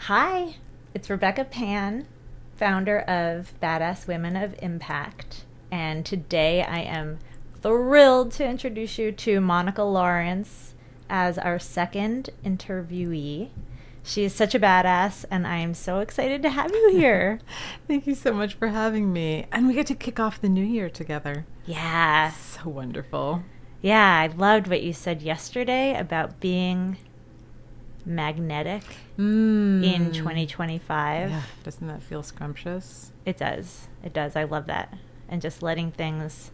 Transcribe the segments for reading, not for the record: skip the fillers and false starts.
Hi, it's Rebecca Pan, founder of Badass Women of Impact. And today I am thrilled to introduce you to Monica Laurence as our second interviewee. She is such a badass, and I am so excited to have you here. Thank you so much for having me. And we get to kick off the new year together. Yeah. So wonderful. Yeah, I loved what you said yesterday about being magnetic in 2025. Yeah, doesn't that feel scrumptious? It does. It does. I love that. And just letting things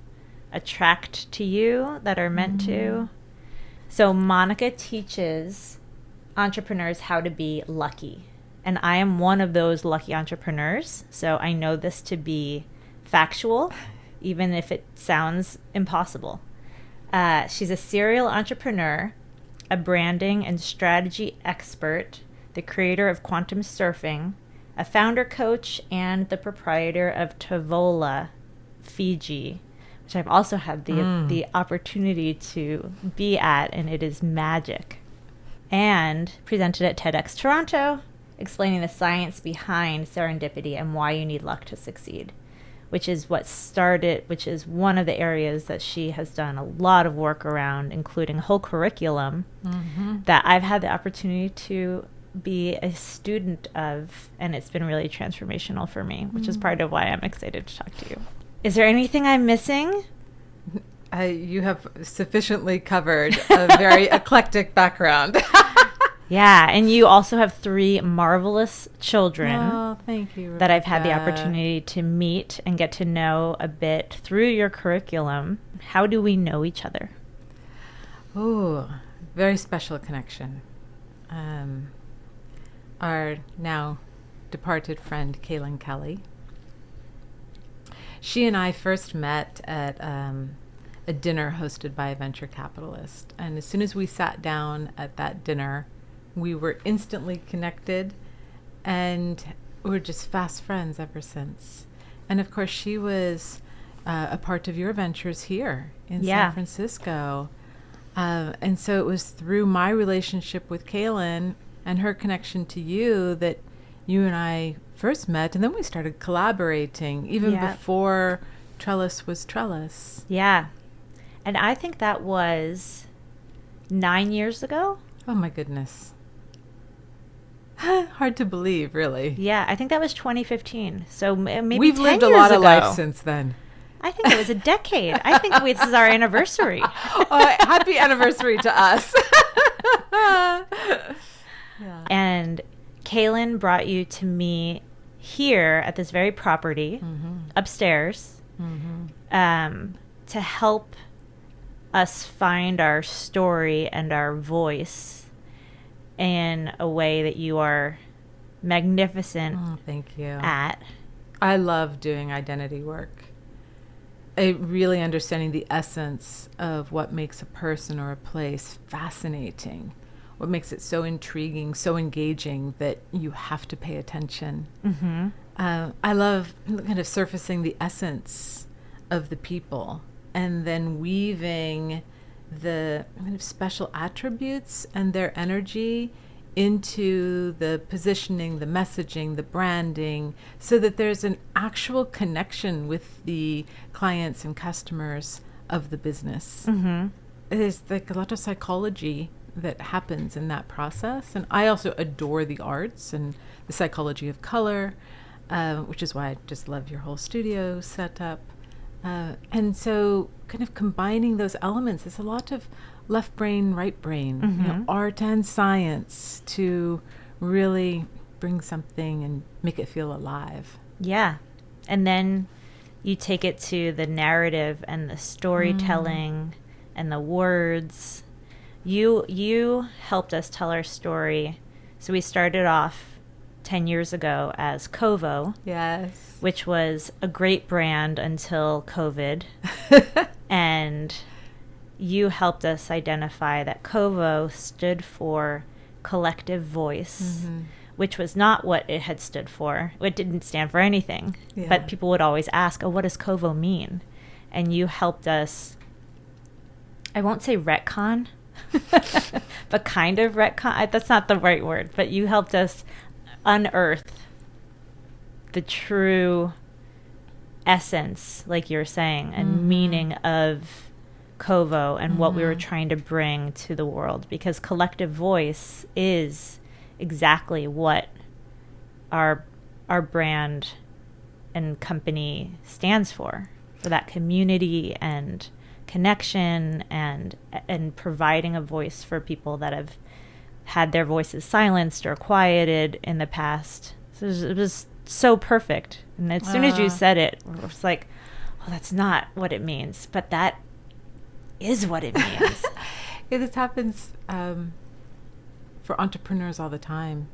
attract to you that are meant to. So Monica teaches entrepreneurs how to be lucky. And I am one of those lucky entrepreneurs. So I know this to be factual, even if it sounds impossible. She's a serial entrepreneur, a branding and strategy expert, the creator of Quantum Surfing, a founder coach, and the proprietor of Tavola Fiji, which I've also had the opportunity to be at, and it is magic. And presented at TEDx Toronto, explaining the science behind serendipity and why you need luck to succeed, which is one of the areas that she has done a lot of work around, including a whole curriculum that I've had the opportunity to be a student of, and it's been really transformational for me, which is part of why I'm excited to talk to you. Is there anything I'm missing? You have sufficiently covered a very eclectic background. Yeah, and you also have 3 marvelous children. Oh, thank you, Rebecca. That I've had the opportunity to meet and get to know a bit through your curriculum. How do we know each other? Oh, very special connection. Our now departed friend, Kaylin Kelly. She and I first met at a dinner hosted by a venture capitalist. And as soon as we sat down at that dinner, we were instantly connected, and we're just fast friends ever since. And of course, she was a part of your ventures here in San Francisco. And so it was through my relationship with Kaylin and her connection to you that you and I first met, and then we started collaborating even before Trellis was Trellis. Yeah. And I think that was 9 years ago. Oh my goodness. Hard to believe, really. Yeah, I think that was 2015. So maybe we've 10 lived a years lot ago. of life since then. I think it was a decade. I think this is our anniversary. Happy anniversary to us. Yeah. And Kaylin brought you to me here at this very property, upstairs, to help us find our story and our voice in a way that you are magnificent thank you. at. I love doing identity work. Really understanding the essence of what makes a person or a place fascinating, what makes it so intriguing, so engaging that you have to pay attention. I love kind of surfacing the essence of the people and then weaving the kind of special attributes and their energy into the positioning, the messaging, the branding, so that there's an actual connection with the clients and customers of the business. There's like a lot of psychology that happens in that process. And I also adore the arts and the psychology of color, which is why I just love your whole studio setup. And so kind of combining those elements, it's a lot of left brain, right brain, art and science to really bring something and make it feel alive. Yeah. And then you take it to the narrative and the storytelling and the words. You helped us tell our story. So we started off 10 years ago as Kovo. Yes. Which was a great brand until COVID. And you helped us identify that Kovo stood for collective voice, which was not what it had stood for. It didn't stand for anything. Yeah. But people would always ask, what does Kovo mean? And you helped us, I won't say retcon, but kind of retcon. That's not the right word, but you helped us unearth the true essence, like you're saying, and meaning of Kovo and what we were trying to bring to the world, because collective voice is exactly what our brand and company stands for that community and connection and providing a voice for people that have had their voices silenced or quieted in the past. So it was so perfect. And as soon as you said it, it was like, oh, that's not what it means, but that is what it means. This happens for entrepreneurs all the time,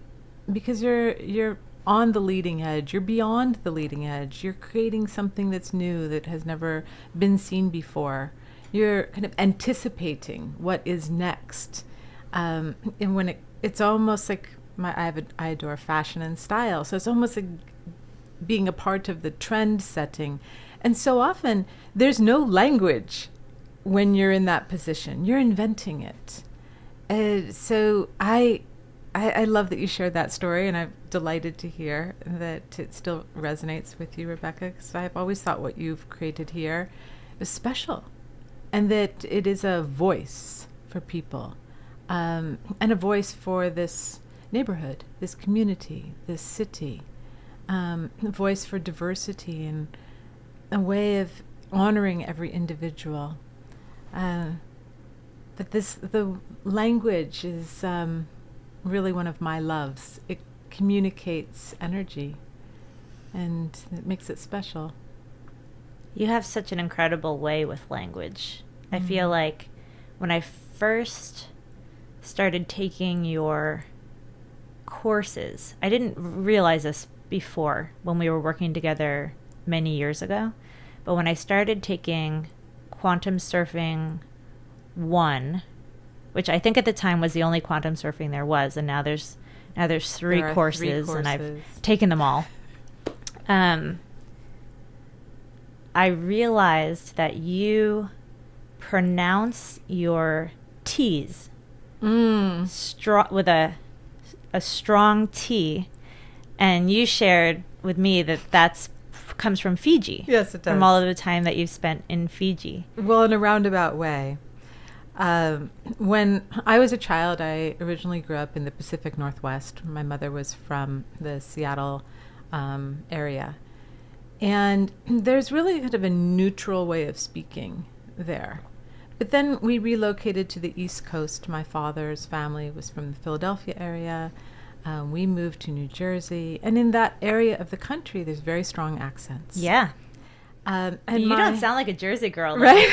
because you're on the leading edge. You're beyond the leading edge. You're creating something that's new, that has never been seen before. You're kind of anticipating what is next. And when it's almost like I adore fashion and style. So it's almost like being a part of the trend setting. And so often there's no language when you're in that position. You're inventing it. So I love that you shared that story, and I'm delighted to hear that it still resonates with you, Rebecca, because I've always thought what you've created here is special, and that it is a voice for people, and a voice for this neighborhood, this community, this city, a voice for diversity, and a way of honoring every individual. But the language is really one of my loves. It communicates energy, and it makes it special. You have such an incredible way with language. I feel like when I first started taking your courses, I didn't realize this before when we were working together many years ago, but when I started taking Quantum Surfing 1, which I think at the time was the only quantum surfing there was, and now there's three courses, and I've taken them all. I realized that you pronounce your T's with a strong T, and you shared with me that comes from Fiji. Yes, it does. From all of the time that you've spent in Fiji. Well, in a roundabout way. When I was a child, I originally grew up in the Pacific Northwest. My mother was from the Seattle area. And there's really kind of a neutral way of speaking there. But then we relocated to the East Coast. My father's family was from the Philadelphia area. We moved to New Jersey. And in that area of the country, there's very strong accents. Yeah. And you don't sound like a Jersey girl, though. Right?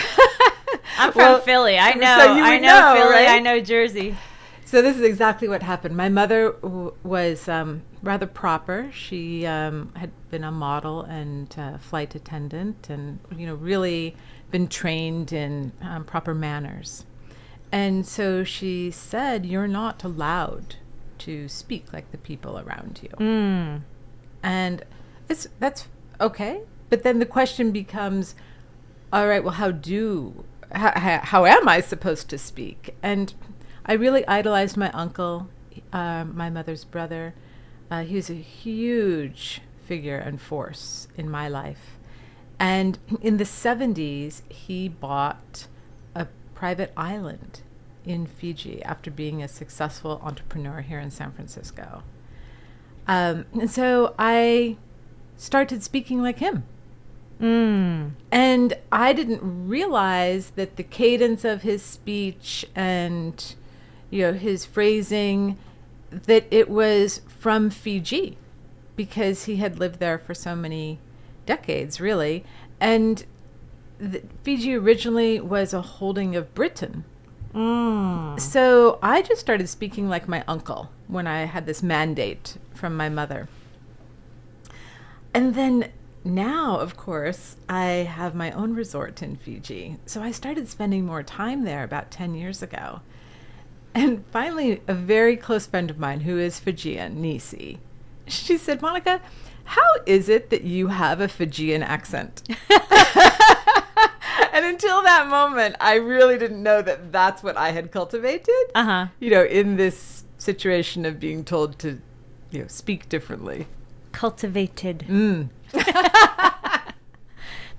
I'm from Philly. I know. So I know Philly. right? I know Jersey. So this is exactly what happened. My mother was rather proper. She had been a model and flight attendant, and really been trained in proper manners. And so she said, "You're not allowed to speak like the people around you." And that's okay. But then the question becomes, all right, well, how am I supposed to speak? And I really idolized my uncle, my mother's brother. He was a huge figure and force in my life. And in the 70s, he bought a private island in Fiji after being a successful entrepreneur here in San Francisco. And so I started speaking like him. And I didn't realize that the cadence of his speech and his phrasing, that it was from Fiji, because he had lived there for so many decades, really. And Fiji originally was a holding of Britain. So I just started speaking like my uncle when I had this mandate from my mother. And then now, of course, I have my own resort in Fiji. So I started spending more time there about 10 years ago. And finally, a very close friend of mine who is Fijian, Nisi, she said, "Monica, how is it that you have a Fijian accent?" And until that moment, I really didn't know that that's what I had cultivated. In this situation of being told to speak differently. Cultivated. Mm.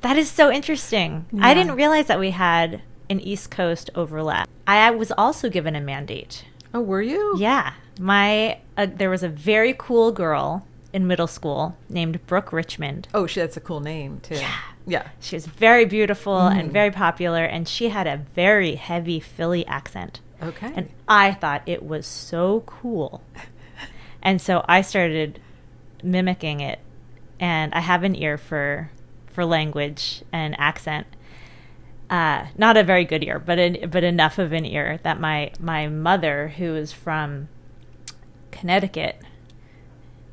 That is so interesting. Yeah. I didn't realize that we had an East Coast overlap. I was also given a mandate. Oh, were you? Yeah. There was a very cool girl in middle school named Brooke Richmond. Oh, that's a cool name, too. Yeah. Yeah. She was very beautiful and very popular, and she had a very heavy Philly accent. Okay. And I thought it was so cool. And so I started mimicking it, and I have an ear for language and accent. Not a very good ear, but enough of an ear that my mother, who is from Connecticut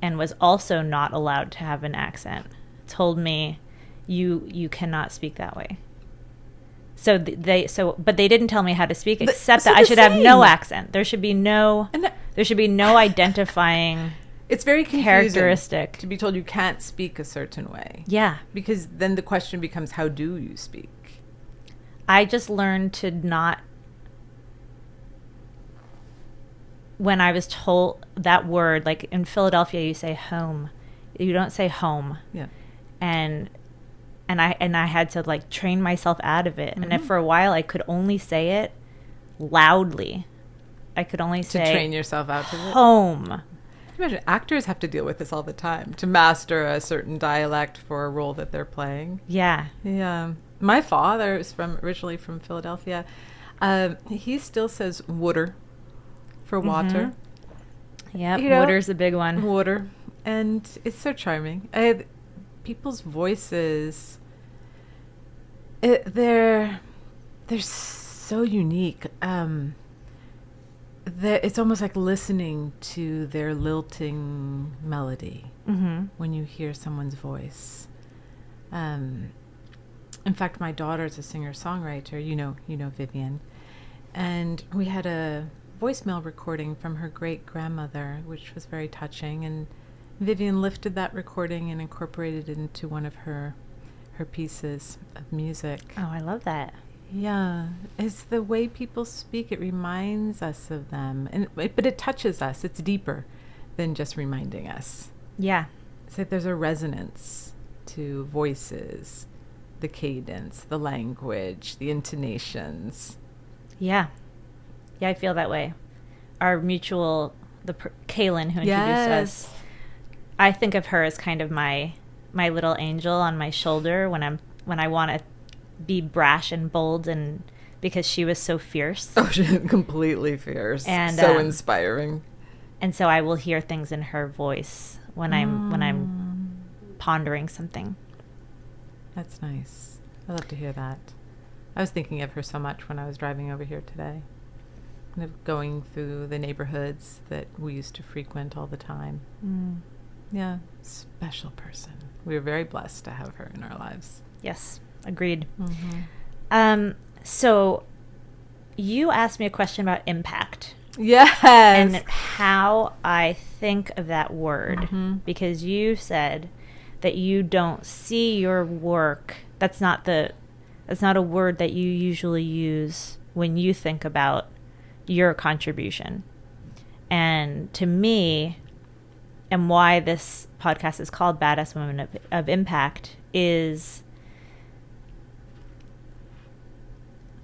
and was also not allowed to have an accent, told me, you cannot speak that way. But they didn't tell me how to speak, except that I should have no accent. There should be no identifying it's very confusing characteristic to be told you can't speak a certain way. Yeah. Because then the question becomes, how do you speak? I just learned to not, when I was told that word, like in Philadelphia, you say home. You don't say home. Yeah. And I had to like train myself out of it. And for a while I could only say it loudly. I could only say to train yourself out of it. Home. Imagine actors have to deal with this all the time to master a certain dialect for a role that they're playing. Yeah. Yeah. My father is originally from Philadelphia. He still says water for water. Yeah, water's a big one. Water. And it's so charming. People's voices, they're so unique. It's almost like listening to their lilting melody when you hear someone's voice. In fact, my daughter's a singer-songwriter, you know Vivian. And we had a voicemail recording from her great-grandmother, which was very touching. And Vivian lifted that recording and incorporated it into one of her pieces of music. Oh, I love that. Yeah, it's the way people speak. It reminds us of them, but it touches us. It's deeper than just reminding us. Yeah. It's like there's a resonance to voices, the cadence, the language, the intonations. Yeah. Yeah, I feel that way. Our mutual, Kaylin, who introduced us, I think of her as kind of my little angel on my shoulder when I want to be brash and bold, and because she was so fierce. Oh, she's completely fierce and so inspiring. And so I will hear things in her voice when I'm pondering something. That's nice. I love to hear that. I was thinking of her so much when I was driving over here today, kind of going through the neighborhoods that we used to frequent all the time. Yeah, special person. We were very blessed to have her in our lives. Yes. Agreed. So you asked me a question about impact. Yes. And how I think of that word, because you said that you don't see your work. That's not a word that you usually use when you think about your contribution. And to me, and why this podcast is called Badass Women of Impact, is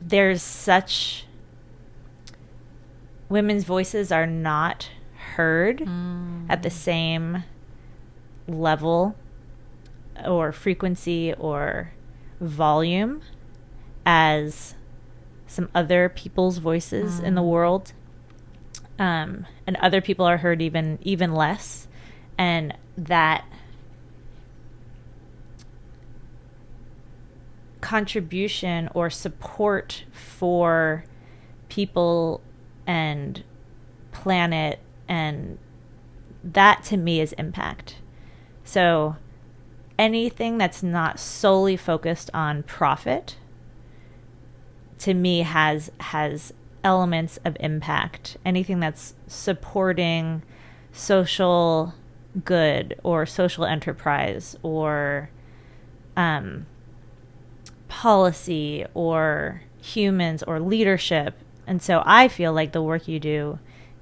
there's such, women's voices are not heard at the same level or frequency or volume as some other people's voices in the world. And other people are heard even less. And that contribution or support for people and planet, and that to me is impact. So anything that's not solely focused on profit to me has elements of impact. Anything that's supporting social good or social enterprise or policy or humans or leadership. And so I feel like the work you do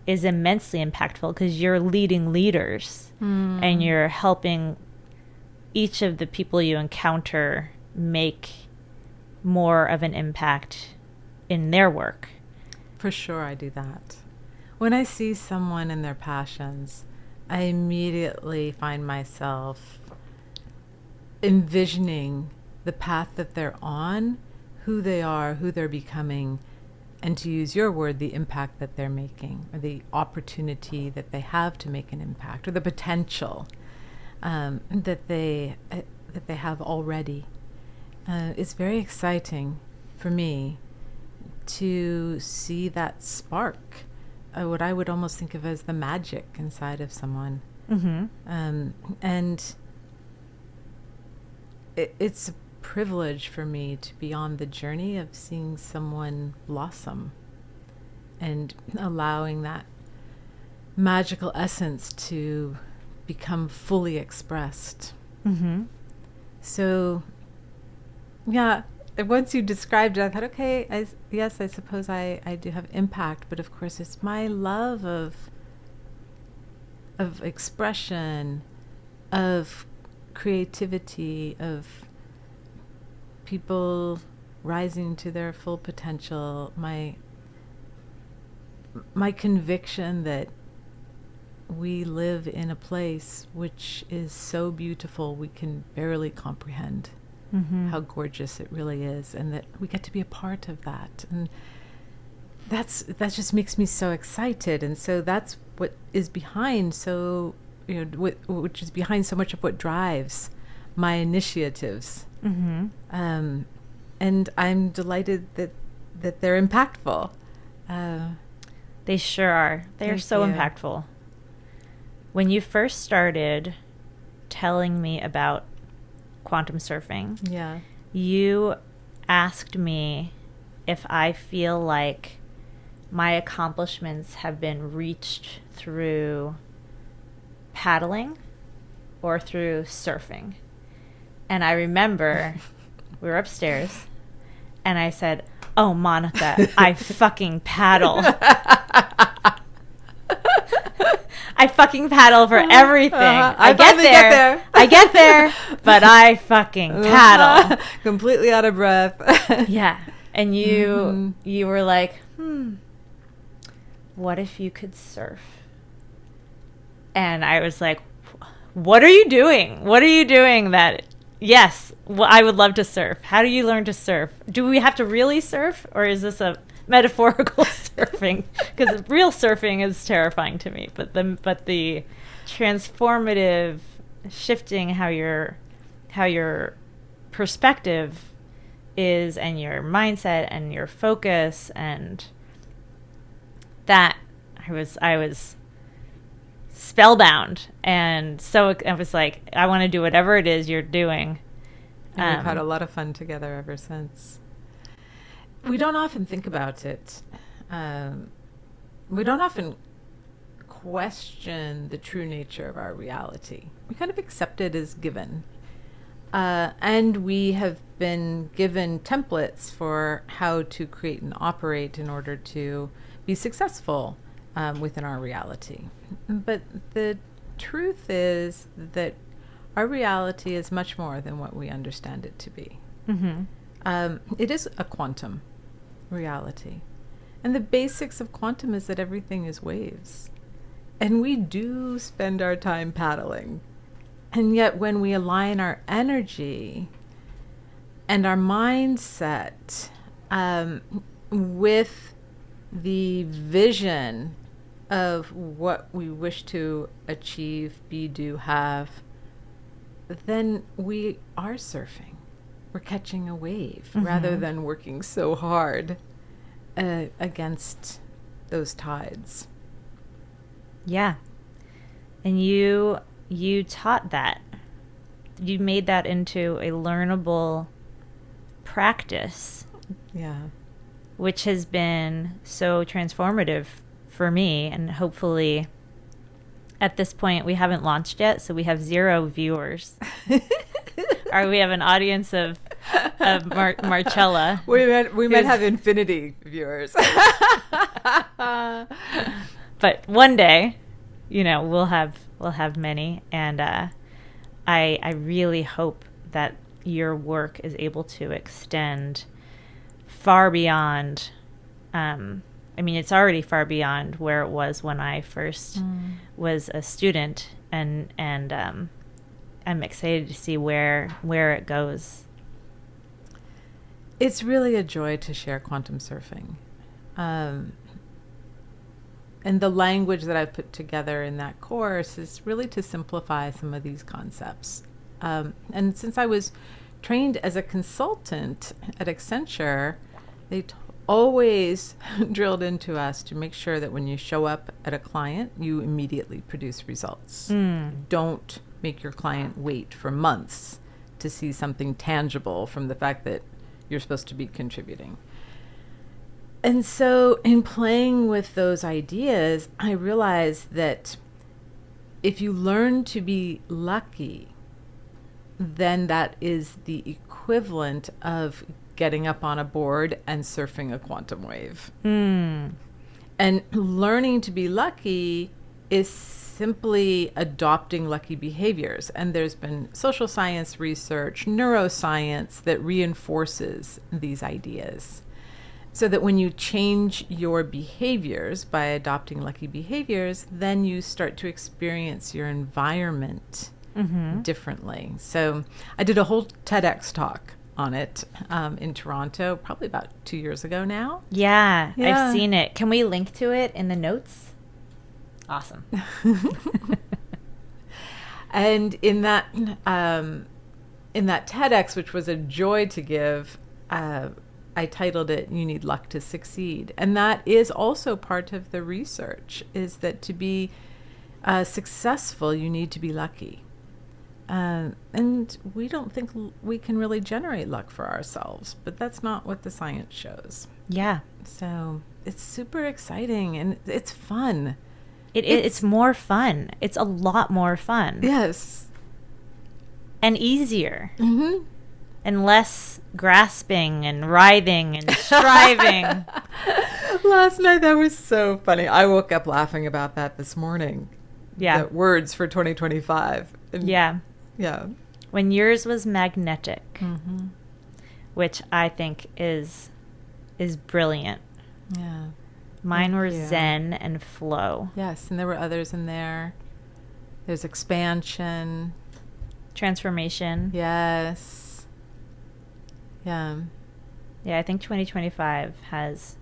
is immensely impactful because you're leading leaders and you're helping each of the people you encounter make more of an impact in their work. For sure, I do that. When I see someone and their passions, I immediately find myself envisioning the path that they're on, who they are, who they're becoming, and to use your word, the impact that they're making, or the opportunity that they have to make an impact, or the potential that they have already. It's very exciting for me to see that spark, what I would almost think of as the magic inside of someone. And it's a privilege for me to be on the journey of seeing someone blossom and allowing that magical essence to become fully expressed. So, yeah, once you described it, I thought, okay, I suppose I do have impact, but of course it's my love of expression, of creativity, of people rising to their full potential, my conviction that we live in a place which is so beautiful we can barely comprehend how gorgeous it really is, and that we get to be a part of that. And that just makes me so excited. And so that's what is behind, so which is behind so much of what drives my initiatives. And I'm delighted that they're impactful. They sure are. They are so impactful. When you first started telling me about quantum surfing, you asked me if I feel like my accomplishments have been reached through paddling or through surfing. And I remember we were upstairs and I said, "Oh, Monica, I fucking paddle." I fucking paddle for everything. I get there. I get there, but I fucking paddle. Completely out of breath. Yeah. And you were like, what if you could surf? And I was like, what are you doing? What are you doing that... Yes, I would love to surf. How do you learn to surf? Do we have to really surf, or is this a metaphorical surfing? Because real surfing is terrifying to me. But the transformative shifting how your perspective is, and your mindset and your focus, and that I was spellbound, and so I was like, I want to do whatever it is you're doing. And we've had a lot of fun together ever since. We don't often think about it. We don't often question the true nature of our reality. We kind of accept it as given. And we have been given templates for how to create and operate in order to be successful within our reality. But the truth is that our reality is much more than what we understand it to be. It is a quantum reality. And the basics of quantum is that everything is waves. And we do spend our time paddling. And yet when we align our energy and our mindset with the vision of what we wish to achieve, be, do, have, then we are surfing. We're catching a wave rather than working so hard against those tides. Yeah. And you taught that. You made that into a learnable practice. Yeah. Which has been so transformative for me, and hopefully at this point we haven't launched yet, so we have 0 viewers. Or we have an audience of Marcela. We might have infinity viewers. But one day, we'll have many, and I really hope that your work is able to extend far beyond. It's already far beyond where it was when I first was a student, and I'm excited to see where it goes. It's really a joy to share quantum surfing. And the language that I've put together in that course is really to simplify some of these concepts. And since I was trained as a consultant at Accenture, they always drilled into us to make sure that when you show up at a client, you immediately produce results. Don't make your client wait for months to see something tangible from the fact that you're supposed to be contributing. And so in playing with those ideas, I realized that if you learn to be lucky, then that is the equivalent of getting up on a board and surfing a quantum wave. And learning to be lucky is simply adopting lucky behaviors. And there's been social science research, neuroscience that reinforces these ideas. So that when you change your behaviors by adopting lucky behaviors, then you start to experience your environment differently. So I did a whole TEDx talk on it in Toronto, probably about 2 years ago now. Yeah, I've seen it. Can we link to it in the notes? Awesome. And in that TEDx, which was a joy to give, I titled it, "You Need Luck to Succeed." And that is also part of the research, is that to be successful, you need to be lucky. And we don't think we can really generate luck for ourselves, but that's not what the science shows. Yeah. So it's super exciting and it's fun. It's more fun. It's a lot more fun. Yes. And easier. And less grasping and writhing and striving. Last night, that was so funny. I woke up laughing about that this morning. Yeah. The words for 2025. And yeah. Yeah. When yours was magnetic, which I think is brilliant. Yeah. Mine were zen and flow. Yes, and there were others in there. There's expansion. Transformation. Yes. Yeah. Yeah, I think 2025 is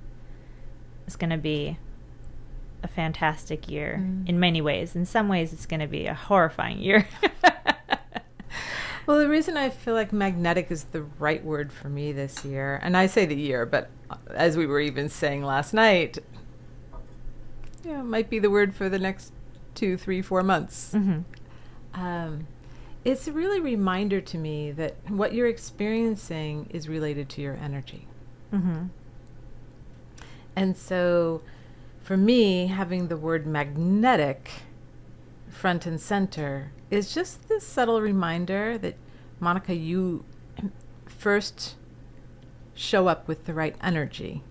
going to be a fantastic year in many ways. In some ways, it's going to be a horrifying year. Well, the reason I feel like magnetic is the right word for me this year, and I say the year, but as we were even saying last night, it might be the word for the next 2, 3, 4 months. It's a really reminder to me that what you're experiencing is related to your energy. And so for me, having the word magnetic front and center is just this subtle reminder that, Monica, you first show up with the right energy.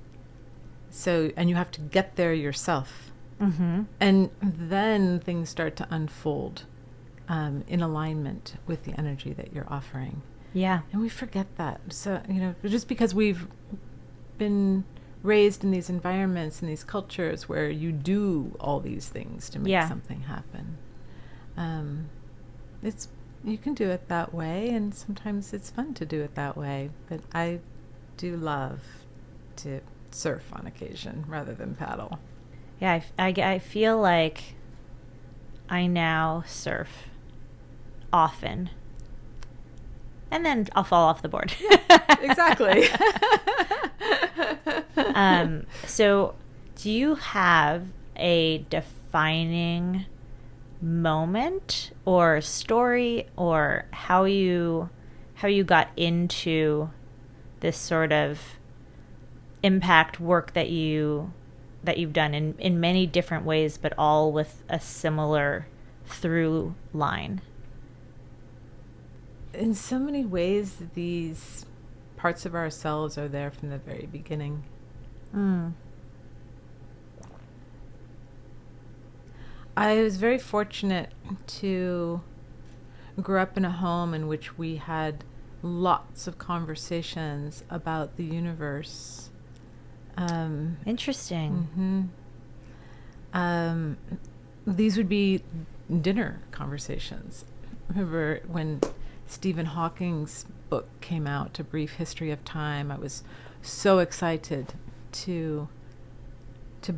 So, and you have to get there yourself. And then things start to unfold in alignment with the energy that you're offering. Yeah. And we forget that. So, just because we've been raised in these environments and these cultures where you do all these things to make something happen. You can do it that way, and sometimes it's fun to do it that way. But I do love to surf on occasion rather than paddle. Yeah, I feel like I now surf often. And then I'll fall off the board. Exactly. So do you have a defining moment or story, or how you got into this sort of impact work that you've done in many different ways, but all with a similar through line? In so many ways, these parts of ourselves are there from the very beginning. I was very fortunate to grow up in a home in which we had lots of conversations about the universe. Interesting. These would be dinner conversations. I remember when Stephen Hawking's book came out, A Brief History of Time, I was so excited to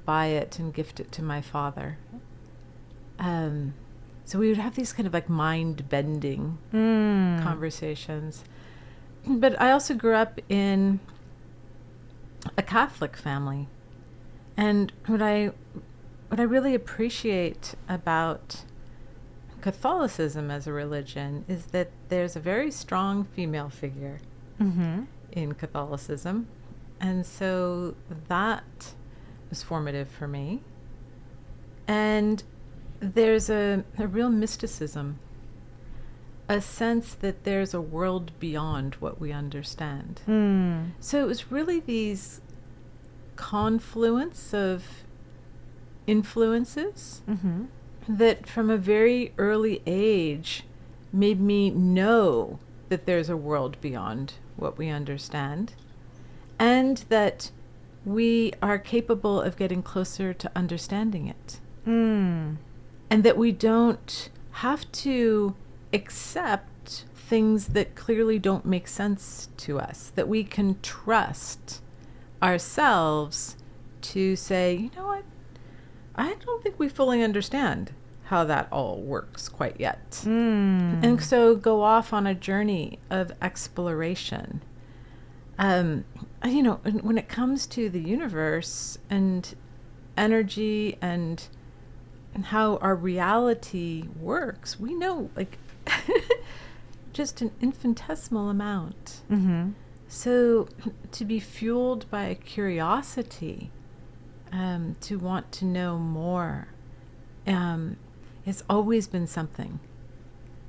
buy it and gift it to my father. So we would have these kind of like mind-bending conversations. But I also grew up in a Catholic family. And what I really appreciate about Catholicism as a religion is that there's a very strong female figure in Catholicism. And so that was formative for me. And there's a real mysticism, a sense that there's a world beyond what we understand. So it was really these confluence of influences that from a very early age made me know that there's a world beyond what we understand, and that we are capable of getting closer to understanding it. And that we don't have to accept things that clearly don't make sense to us, that we can trust ourselves to say, you know what, I don't think we fully understand how that all works quite yet. And so go off on a journey of exploration. You know, when it comes to the universe and energy and how our reality works, we know like just an infinitesimal amount. So to be fueled by a curiosity, to want to know more, it's always been something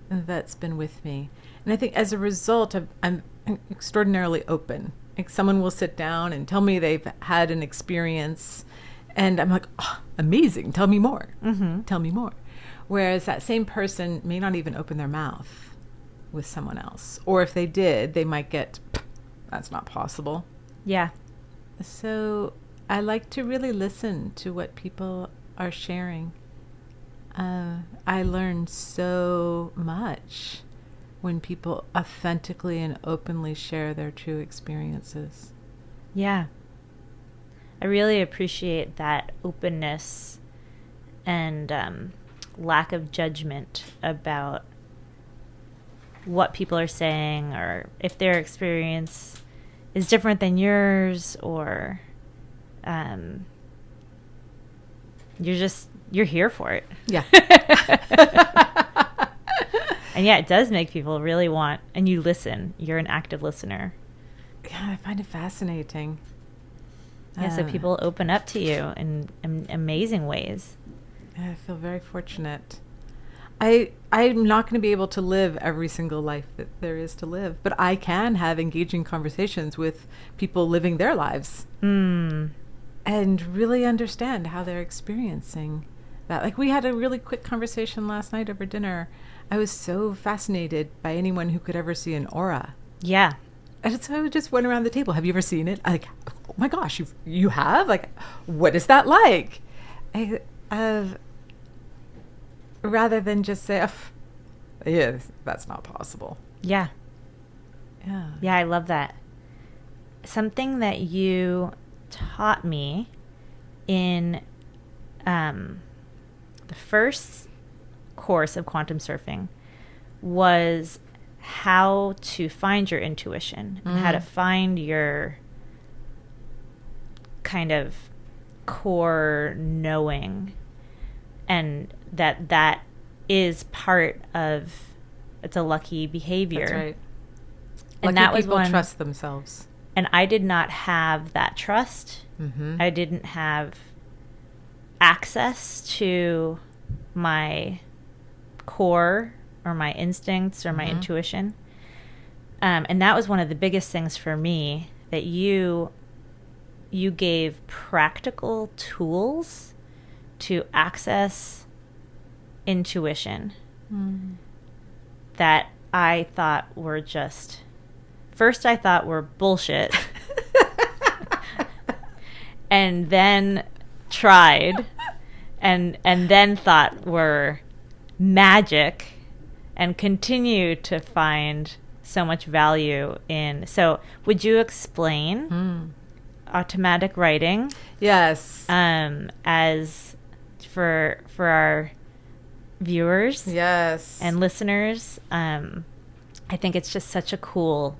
that's been with me. And I think as a result, I'm extraordinarily open. Like someone will sit down and tell me they've had an experience, and I'm like, oh, amazing, tell me more. Tell me more. Whereas that same person may not even open their mouth with someone else. Or if they did, they might get, that's not possible. Yeah. So I like to really listen to what people are sharing. I learn so much when people authentically and openly share their true experiences. Yeah. I really appreciate that openness and lack of judgment about what people are saying, or if their experience is different than yours, or you're here for it. Yeah. And yeah, it does make people really want, and you listen. You're an active listener. Yeah, I find it fascinating. Yeah, so people open up to you in amazing ways. I feel very fortunate. I'm not going to be able to live every single life that there is to live, but I can have engaging conversations with people living their lives and really understand how they're experiencing that. Like we had a really quick conversation last night over dinner. I was so fascinated by anyone who could ever see an aura. Yeah. And so I just went around the table. Have you ever seen it? Like, oh my gosh, you have? Like, what is that like? Rather than just say, yeah, that's not possible. Yeah. Yeah. Yeah, I love that. Something that you taught me in the first course of quantum surfing was how to find your intuition and how to find your kind of core knowing, and that is part of, it's a lucky behavior. That's right. And lucky that was people one, trust themselves. And I did not have that trust. I didn't have access to my core or my instincts or my intuition. And that was one of the biggest things for me, that you gave practical tools to access intuition that I thought were just, first I thought were bullshit, and then tried, and then thought were magic, and continue to find so much value in. So would you explain automatic writing? Yes. As for our viewers, Yes, and listeners, I think it's just such a cool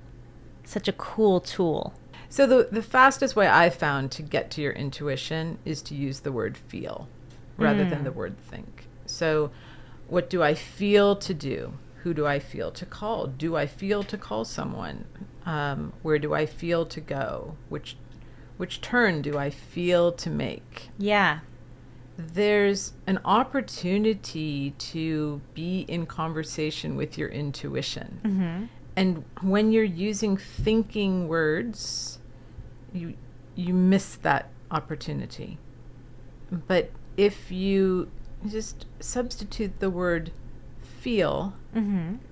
tool. So the fastest way I've found to get to your intuition is to use the word feel rather than the word think. So what do I feel to do? Who do I feel to call? Do I feel to call someone? Where do I feel to go? Which turn do I feel to make? Yeah. There's an opportunity to be in conversation with your intuition. Mm-hmm. And when you're using thinking words, you miss that opportunity. But if you just substitute the word feel,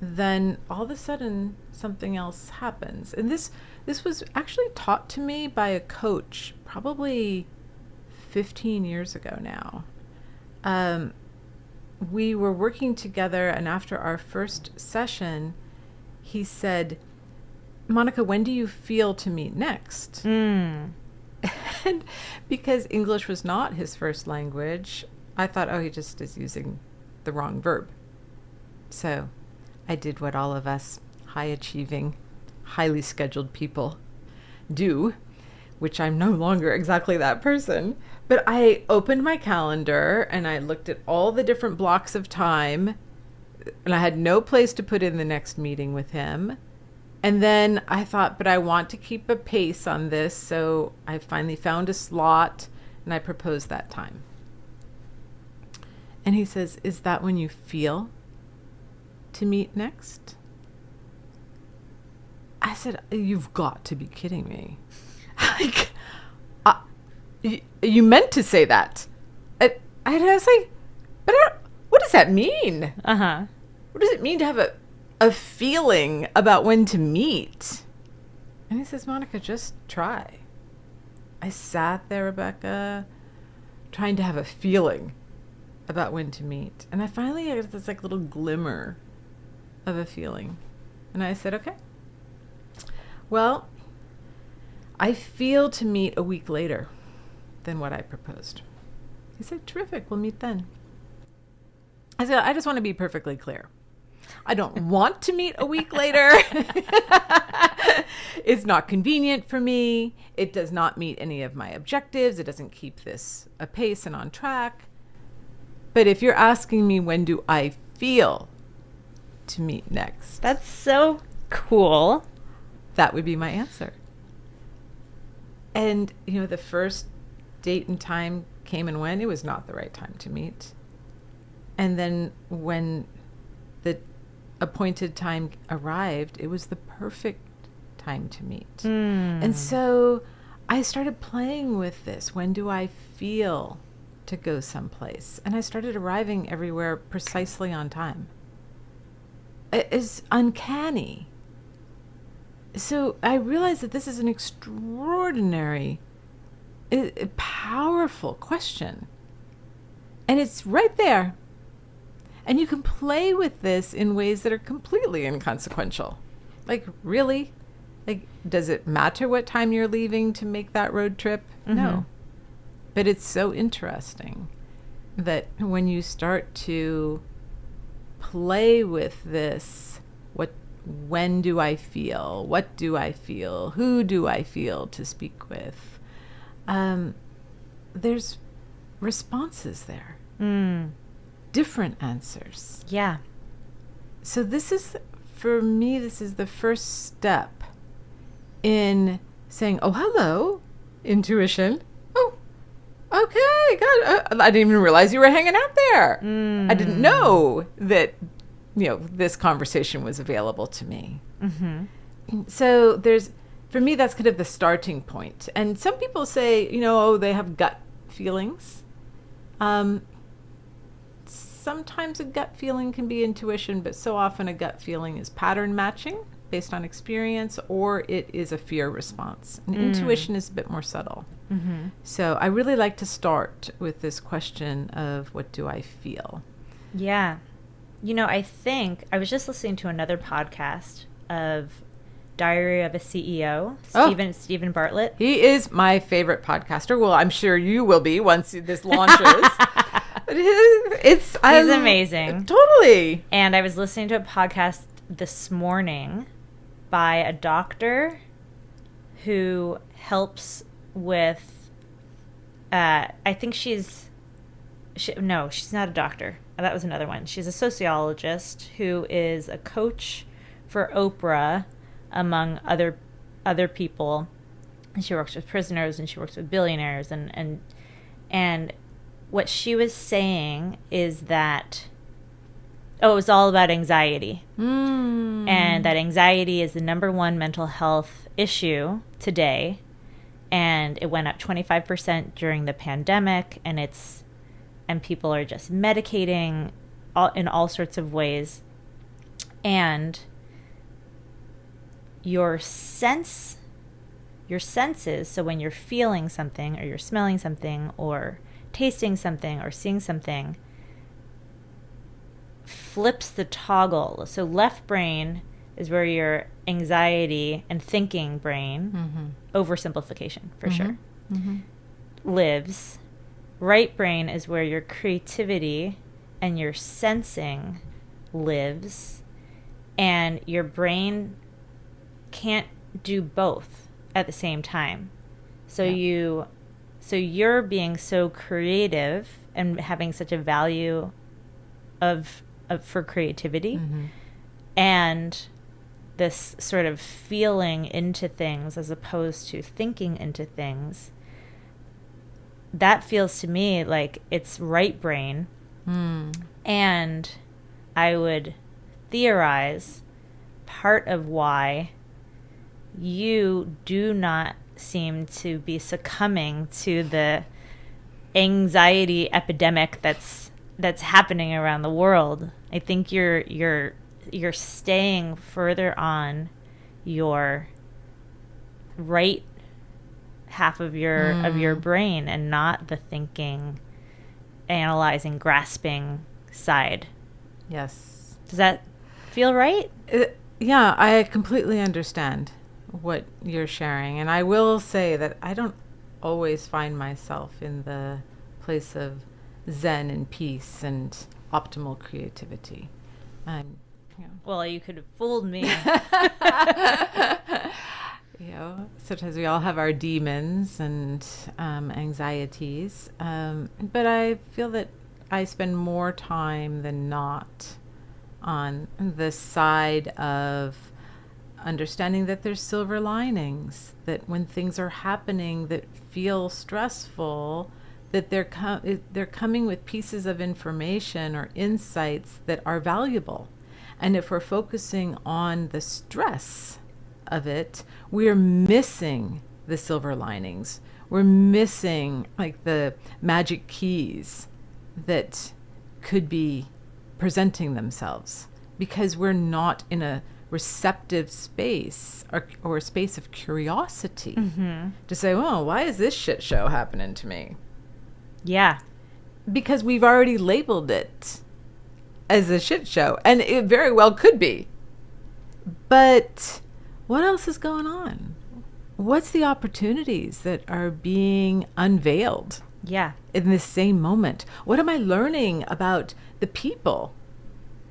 then all of a sudden something else happens. And this was actually taught to me by a coach probably 15 years ago now. We were working together, and after our first session, he said, Monica, when do you feel to meet next? And because English was not his first language, I thought, oh, he just is using the wrong verb. So I did what all of us high-achieving, highly scheduled people do, which I'm no longer exactly that person. But I opened my calendar and I looked at all the different blocks of time, and I had no place to put in the next meeting with him. And then I thought, but I want to keep a pace on this. So I finally found a slot and I proposed that time. And he says, is that when you feel to meet next? I said, you've got to be kidding me. Like, you meant to say that. I was like, but what does that mean? What does it mean to have a feeling about when to meet? And he says, Monica, just try. I sat there, Rebecca, trying to have a feeling about when to meet. And I finally had this like little glimmer of a feeling. And I said, okay, well, I feel to meet a week later than what I proposed. He said, terrific, we'll meet then. I said, I just want to be perfectly clear. I don't want to meet a week later. It's not convenient for me. It does not meet any of my objectives. It doesn't keep this apace and on track. But if you're asking me, when do I feel to meet next? That's so cool. That would be my answer. And, the first date and time came and went. It was not the right time to meet. And then when the appointed time arrived, it was the perfect time to meet. And so I started playing with this. When do I feel to go someplace? And I started arriving everywhere precisely on time. It is uncanny. So I realized that this is an extraordinary, powerful question. And it's right there. And you can play with this in ways that are completely inconsequential. Like, really? Like, does it matter what time you're leaving to make that road trip? No. But it's so interesting that when you start to play with this, when do I feel? What do I feel? Who do I feel to speak with? There's responses there. Different answers. Yeah. So this is, for me, this is the first step in saying, oh, hello, intuition. Oh, okay, God. I didn't even realize you were hanging out there. I didn't know that, this conversation was available to me. So for me, that's kind of the starting point. And some people say, they have gut feelings. Some sometimes a gut feeling can be intuition, but so often a gut feeling is pattern matching based on experience, or it is a fear response. And intuition is a bit more subtle. Mm-hmm. So I really like to start with this question of, what do I feel? Yeah. I think I was just listening to another podcast of Diary of a CEO, Stephen Bartlett. He is my favorite podcaster. Well, I'm sure you will be once this launches. He's amazing. Totally. And I was listening to a podcast this morning by a doctor who helps with, I think she's not a doctor. That was another one. She's a sociologist who is a coach for Oprah, among other people. And she works with prisoners and she works with billionaires. And what she was saying is that, it was all about anxiety. And that anxiety is the number one mental health issue today. And it went up 25% during the pandemic, and people are just medicating in all sorts of ways. And your senses, so when you're feeling something or you're smelling something or tasting something or seeing something, flips the toggle. So left brain is where your anxiety and thinking brain, oversimplification for sure, lives. Right brain is where your creativity and your sensing lives. And your brain can't do both at the same time. So you're being so creative and having such a value for creativity, and this sort of feeling into things as opposed to thinking into things. That feels to me like it's right brain. And I would theorize part of why you do not seem to be succumbing to the anxiety epidemic that's happening around the world. I think you're staying further on your right half of your brain and not the thinking, analyzing, grasping side. Yes. Does that feel right? Yeah, I completely understand what you're sharing. And I will say that I don't always find myself in the place of zen and peace and optimal creativity. Well, you could have fooled me. Sometimes we all have our demons and anxieties. But I feel that I spend more time than not on the side of understanding that there's silver linings, that when things are happening that feel stressful, that they're coming with pieces of information or insights that are valuable. And if we're focusing on the stress of it, we're missing the silver linings. We're missing like the magic keys that could be presenting themselves, because we're not in a receptive space or a space of curiosity to say, oh, why is this shit show happening to me? Yeah. Because we've already labeled it as a shit show, and it very well could be. But what else is going on? What's the opportunities that are being unveiled? Yeah. In this same moment? What am I learning about the people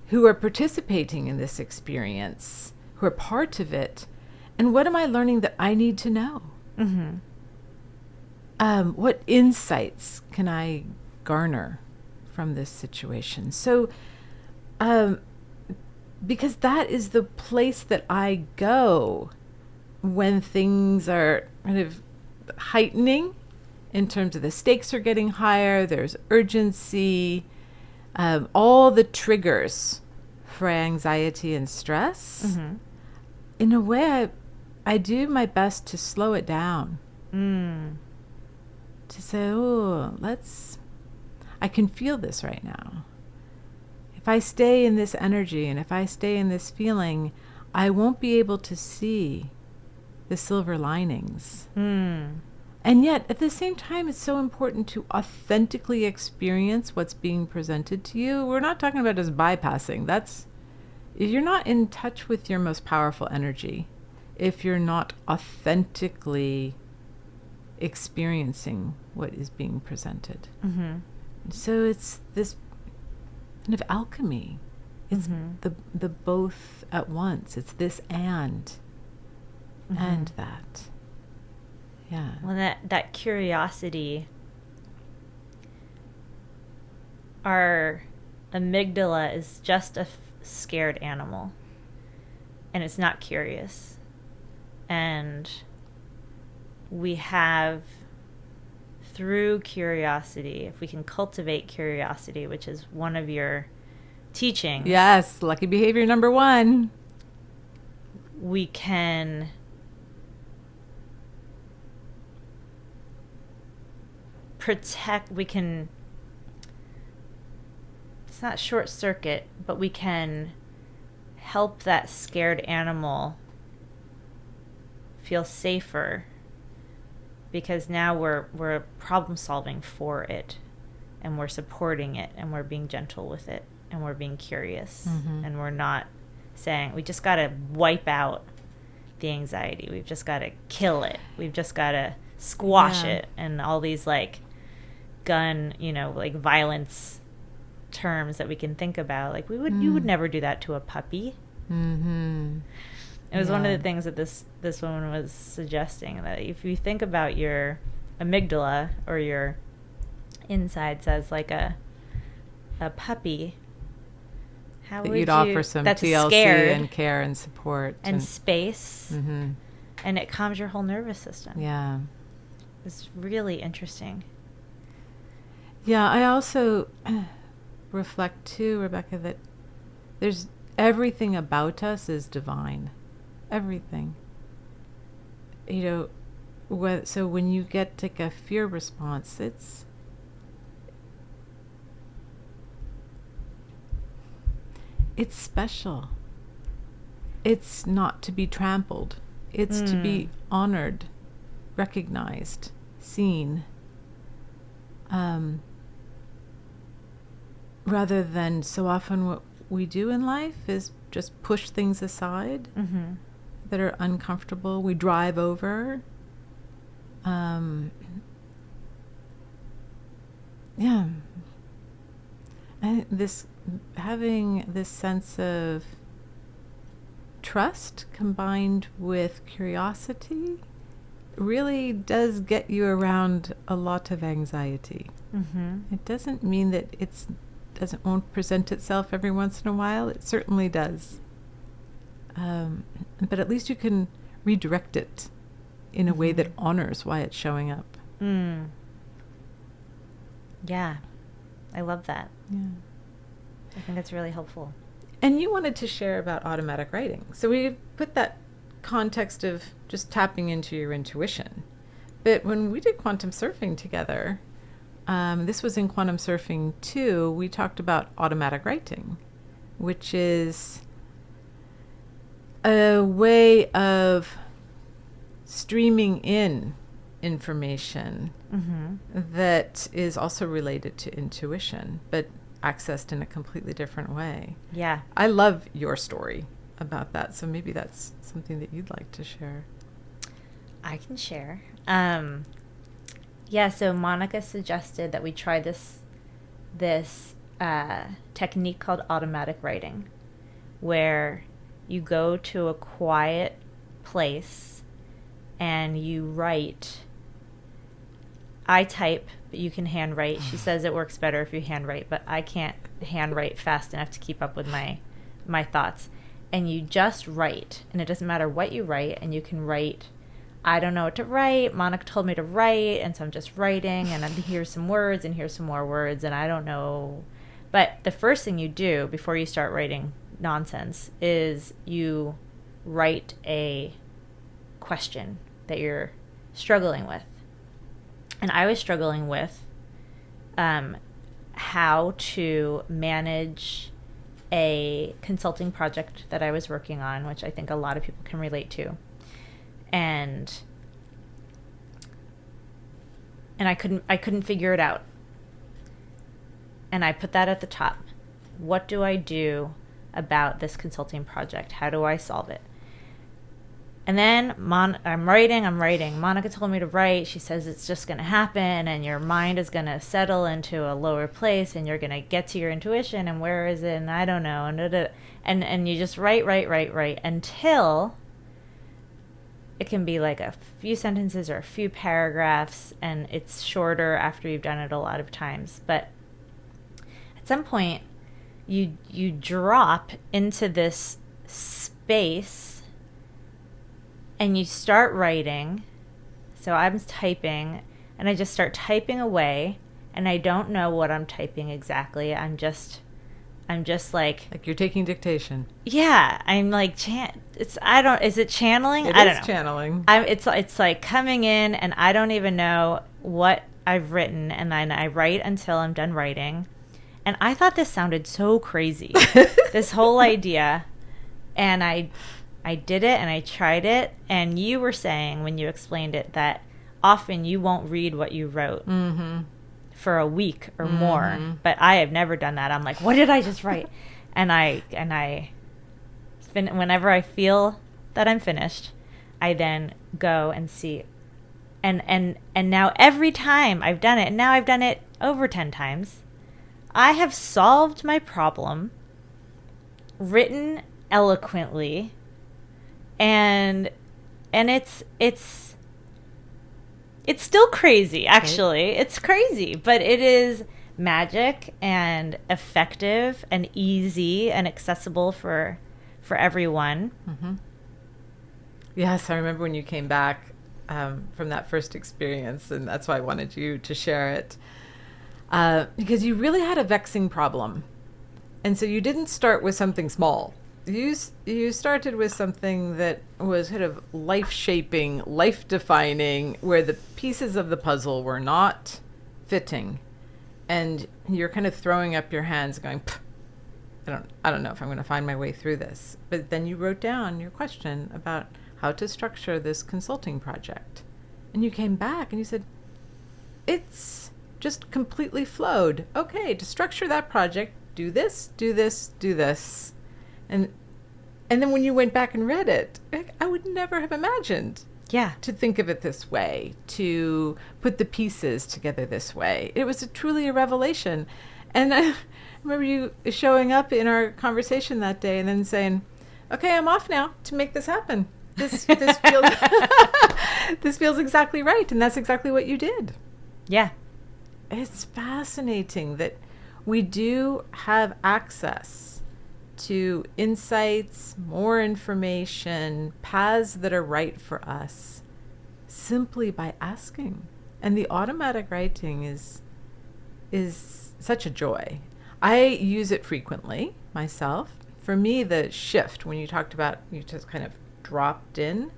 who are participating in this experience, who are part of it? And what am I learning that I need to know? What insights can I garner from this situation? So, because that is the place that I go when things are kind of heightening in terms of the stakes are getting higher, there's urgency, all the triggers for anxiety and stress. In a way, I do my best to slow it down. To say, oh, I can feel this right now. if I stay in this energy and if I stay in this feeling, I won't be able to see the silver linings. And yet, at the same time, it's so important to authentically experience what's being presented to you. We're not talking about just bypassing. You're not in touch with your most powerful energy if you're not authentically experiencing what is being presented. So it's this kind of alchemy. It's the both at once. It's this and that. Yeah. Well, that curiosity, our amygdala is just a scared animal, and it's not curious. And we have, through curiosity, if we can cultivate curiosity, which is one of your teachings. Yes, lucky behavior number 1. We can protect, it's not short circuit, but we can help that scared animal feel safer, because now we're problem solving for it, and we're supporting it, and we're being gentle with it, and we're being curious, and we're not saying we just got to wipe out the anxiety, we've just got to kill it, we've just got to squash it, and all these like gun, like violence terms that we can think about. Like you would never do that to a puppy. It was one of the things that this woman was suggesting, that if you think about your amygdala or your insides as like a puppy, how would you'd offer some TLC and care and support and space, and it calms your whole nervous system. Yeah, it's really interesting. Yeah, I also reflect too, Rebecca, that there's everything about us is divine. Everything. So when you get like a fear response, it's special. It's not to be trampled. It's to be honored, recognized, seen. Rather than so often what we do in life is just push things aside that are uncomfortable. We drive over. And having this sense of trust combined with curiosity really does get you around a lot of anxiety. It doesn't mean that won't present itself every once in a while. It certainly does. But at least you can redirect it in a way that honors why it's showing up. Yeah, I love that. Yeah, I think that's really helpful. And you wanted to share about automatic writing. So we put that context of just tapping into your intuition. But when we did quantum surfing together, this was in Quantum Surfing 2, we talked about automatic writing, which is a way of streaming in information that is also related to intuition, but accessed in a completely different way. Yeah. I love your story about that, so maybe that's something that you'd like to share. I can share. Yeah, so Monica suggested that we try this technique called automatic writing, where you go to a quiet place and you write. I type, but you can handwrite. She says it works better if you handwrite, but I can't handwrite fast enough to keep up with my thoughts. And you just write, and it doesn't matter what you write, and you can write, I don't know what to write. Monica told me to write, and so I'm just writing, and here's some words, and here's some more words, and I don't know. But the first thing you do before you start writing nonsense is you write a question that you're struggling with. And I was struggling with how to manage a consulting project that I was working on, which I think a lot of people can relate to. And I couldn't figure it out. And I put that at the top. What do I do about this consulting project? How do I solve it? And then I'm writing. Monica told me to write. She says it's just going to happen, and your mind is going to settle into a lower place, and you're going to get to your intuition, and where is it? And I don't know. And you just write until it can be like a few sentences or a few paragraphs, and it's shorter after you've done it a lot of times. But at some point, you drop into this space and you start writing. So I'm typing, and I just start typing away, and I don't know what I'm typing exactly. I'm just like you're taking dictation. Yeah, I'm like is it channeling? It I don't is know. Channeling. It's like coming in, and I don't even know what I've written, and then I write until I'm done writing. And I thought this sounded so crazy, this whole idea. And I did it, and I tried it. And you were saying when you explained it that often you won't read what you wrote for a week or more. But I have never done that. I'm like, what did I just write? And whenever I feel that I'm finished, I then go and see. And now every time I've done it, and now I've done it over 10 times, I have solved my problem, written eloquently, and it's still crazy, actually. Right. It's crazy, but it is magic and effective and easy and accessible for everyone. Mm-hmm. Yes, I remember when you came back from that first experience, and that's why I wanted you to share it. Because you really had a vexing problem. And so you didn't start with something small. You started with something that was kind of life-shaping, life-defining, where the pieces of the puzzle were not fitting. And you're kind of throwing up your hands going, I don't know if I'm going to find my way through this. But then you wrote down your question about how to structure this consulting project. And you came back and you said, it's just completely flowed. Okay, to structure that project, do this, do this, do this. And then when you went back and read it, I would never have imagined to think of it this way, to put the pieces together this way. It was truly a revelation. And I remember you showing up in our conversation that day and then saying, okay, I'm off now to make this happen. This feels this feels exactly right. And that's exactly what you did. Yeah. It's fascinating that we do have access to insights, more information, paths that are right for us, simply by asking. And the automatic writing is such a joy. I use it frequently myself. For me, the shift, when you talked about, you just kind of dropped in,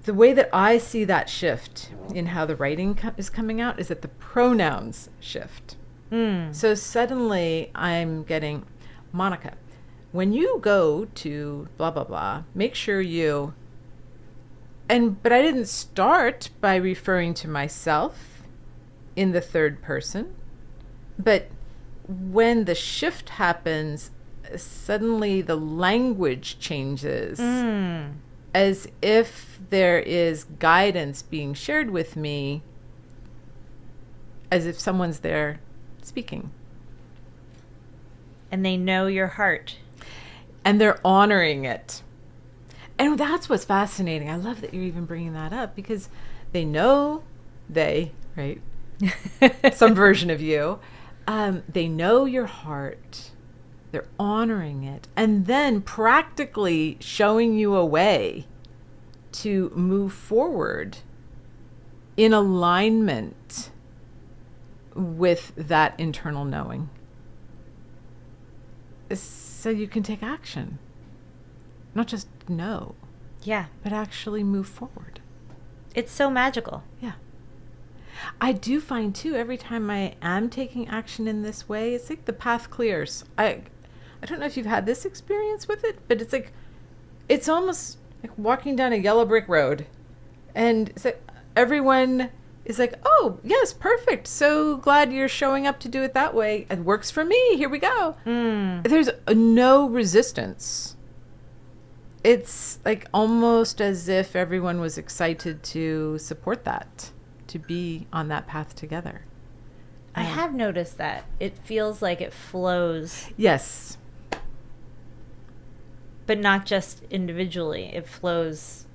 the way that I see that shift in how the writing is coming out is that the pronouns shift. So suddenly I'm getting, Monica, when you go to blah, blah, blah, make sure you, but I didn't start by referring to myself in the third person, but when the shift happens, suddenly the language changes as if there is guidance being shared with me, as if someone's there speaking. And they know your heart. And they're honoring it. And that's what's fascinating. I love that you're even bringing that up, because they know right? Some version of you. They know your heart. They're honoring it. And then practically showing you a way to move forward in alignment with that internal knowing. So you can take action. Not just know. Yeah. But actually move forward. It's so magical. Yeah. I do find too, every time I am taking action in this way, it's like the path clears. I don't know if you've had this experience with it, but it's like, it's almost like walking down a yellow brick road. And it's like everyone is like, oh, yes, perfect. So glad you're showing up to do it that way. It works for me. Here we go. There's no resistance. It's like almost as if everyone was excited to support that, to be on that path together. I have noticed that. It feels like it flows. Yes. But not just individually. It flows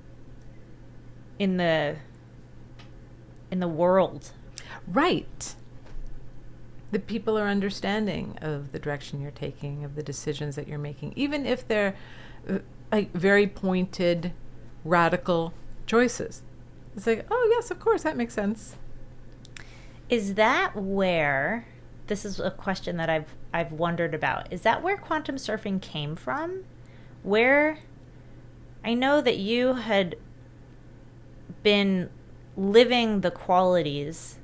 in the world. Right. The people are understanding of the direction you're taking, of the decisions that you're making, even if they're like very pointed, radical choices. It's like, oh, yes, of course, that makes sense. Is that where, this is a question that I've wondered about, is that where quantum surfing came from? Where, I know that you had been living the qualities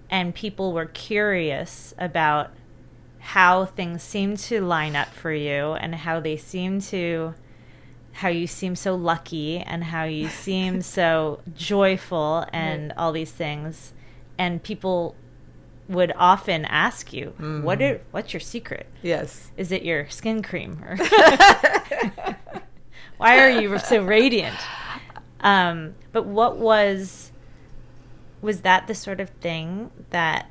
and people were curious about how things seem to line up for you and how you seem so lucky and how you seem so joyful and all these things. And people would often ask you, what's your secret? Yes. Is it your skin cream? Or why are you so radiant? But what was that the sort of thing that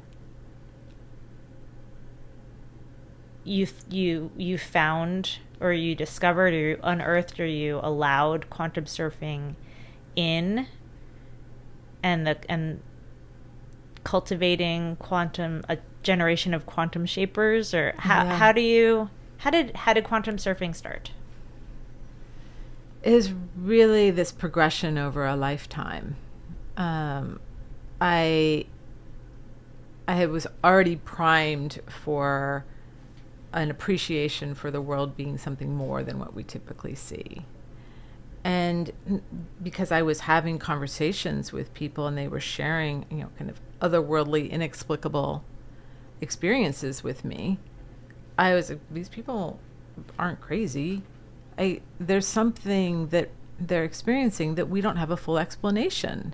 you found or you discovered or you unearthed or you allowed quantum surfing in and cultivating a generation of quantum shapers? Or how did quantum surfing start? It is really this progression over a lifetime. I was already primed for an appreciation for the world being something more than what we typically see. And because I was having conversations with people and they were sharing, kind of otherworldly, inexplicable experiences with me, I was like, these people aren't crazy. There's something that they're experiencing that we don't have a full explanation.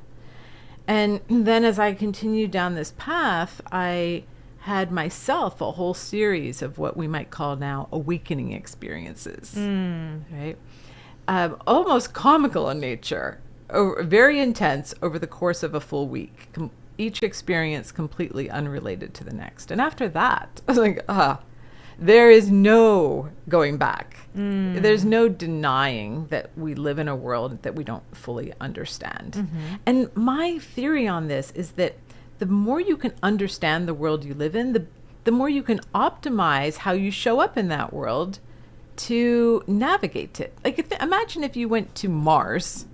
And then as I continued down this path, I had myself a whole series of what we might call now awakening experiences, right? Almost comical in nature, very intense over the course of a full week. Each experience completely unrelated to the next. And after that, I was like, there is no going back. There's no denying that we live in a world that we don't fully understand. And my theory on this is that the more you can understand the world you live in, the more you can optimize how you show up in that world to navigate it. Like, imagine if you went to Mars.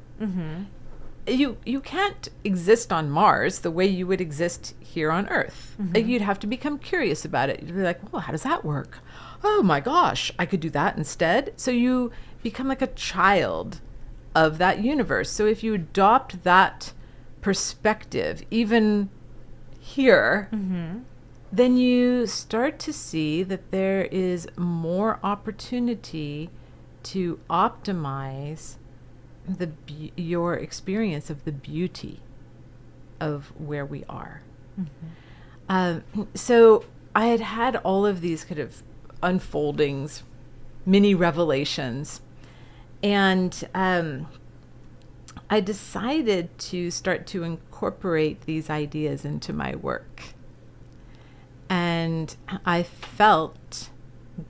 You can't exist on Mars the way you would exist here on Earth. You'd have to become curious about it. You'd be like, well, how does that work? Oh my gosh, I could do that instead. So you become like a child of that universe. So if you adopt that perspective, even here, then you start to see that there is more opportunity to optimize your experience of the beauty of where we are. So I had all of these kind of unfoldings, mini revelations, and I decided to start to incorporate these ideas into my work. And I felt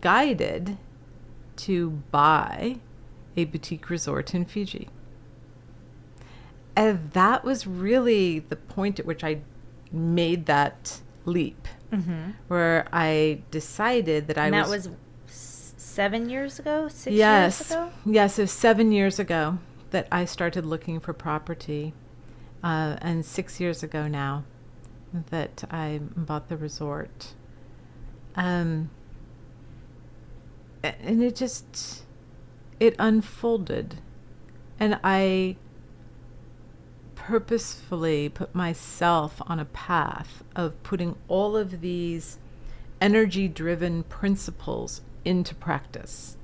guided to buy a boutique resort in Fiji. And that was really the point at which I made that leap, where I decided that that was 7 years ago, 6 years ago? Yes, it was 7 years ago that I started looking for property, and 6 years ago now that I bought the resort. And it unfolded, and I purposefully put myself on a path of putting all of these energy-driven principles into practice.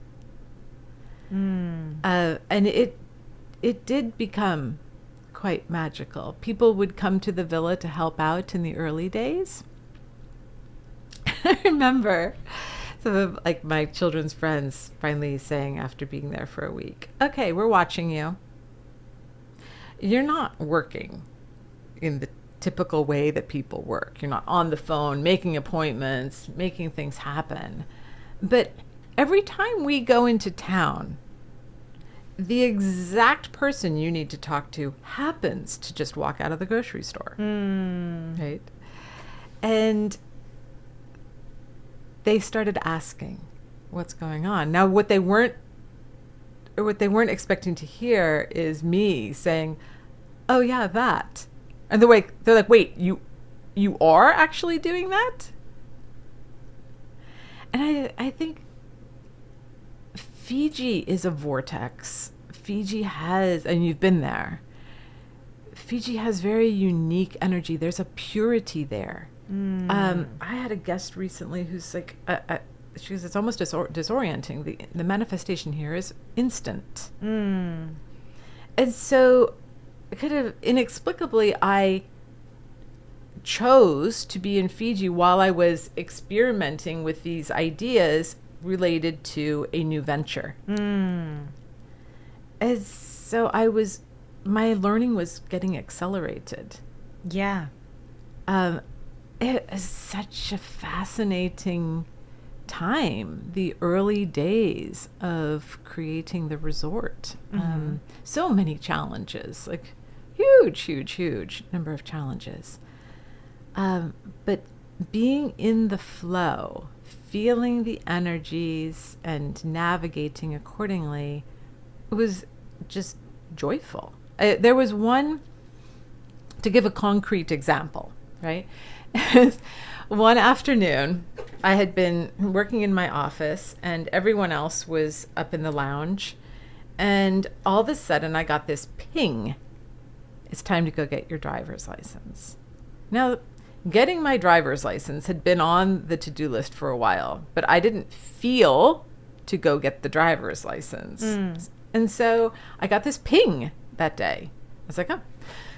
Mm. And it did become quite magical. People would come to the villa to help out in the early days. I remember some of like my children's friends finally saying after being there for a week, okay, we're watching you. You're not working in the typical way that people work. You're not on the phone, making appointments, making things happen. But every time we go into town, the exact person you need to talk to happens to just walk out of the grocery store. Right? And they started asking what's going on. Now, what they weren't expecting to hear is me saying, "Oh yeah, that." And they're like, "Wait, you are actually doing that?" And I think Fiji is a vortex. Fiji has, and you've been there, Fiji has very unique energy. There's a purity there. I had a guest recently who's like, she goes, it's almost disorienting. The manifestation here is instant. And so kind of inexplicably, I chose to be in Fiji while I was experimenting with these ideas related to a new venture. And so my learning was getting accelerated. Yeah. It is such a fascinating time, the early days of creating the resort. So many challenges, like huge number of challenges. But being in the flow, feeling the energies and navigating accordingly was just joyful. There was one, to give a concrete example, right? One afternoon, I had been working in my office and everyone else was up in the lounge. And all of a sudden, I got this ping. It's time to go get your driver's license. Now, getting my driver's license had been on the to-do list for a while, but I didn't feel to go get the driver's license. And so I got this ping that day. I was like, oh,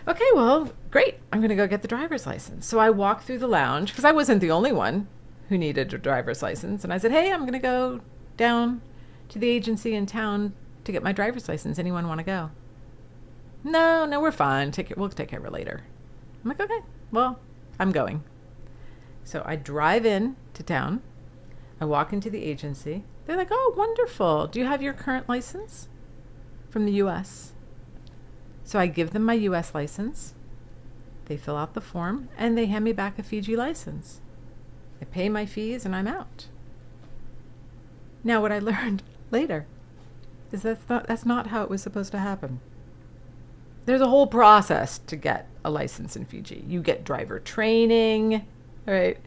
okay, well, great. I'm going to go get the driver's license. So I walked through the lounge because I wasn't the only one who needed a driver's license. And I said, hey, I'm going to go down to the agency in town to get my driver's license. Anyone want to go? No, we're fine. We'll take care of it later. I'm like, okay, well, I'm going. So I drive in to town. I walk into the agency. They're like, oh, wonderful. Do you have your current license from the U.S.? So I give them my U.S. license. They fill out the form, and they hand me back a Fiji license. I pay my fees, and I'm out. Now, what I learned later is that's not how it was supposed to happen. There's a whole process to get a license in Fiji. You get driver training, right?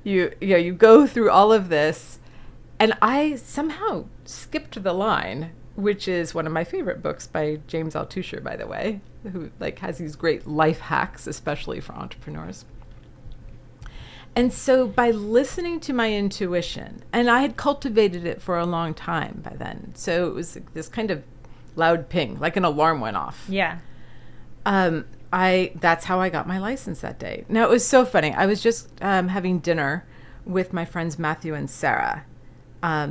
You go through all of this, and I somehow skipped the line, which is one of my favorite books by James Altucher, by the way, who has these great life hacks, especially for entrepreneurs. And so by listening to my intuition, and I had cultivated it for a long time by then, so it was this kind of loud ping, like an alarm went off. Yeah. That's how I got my license that day. Now, it was so funny. I was just having dinner with my friends Matthew and Sarah.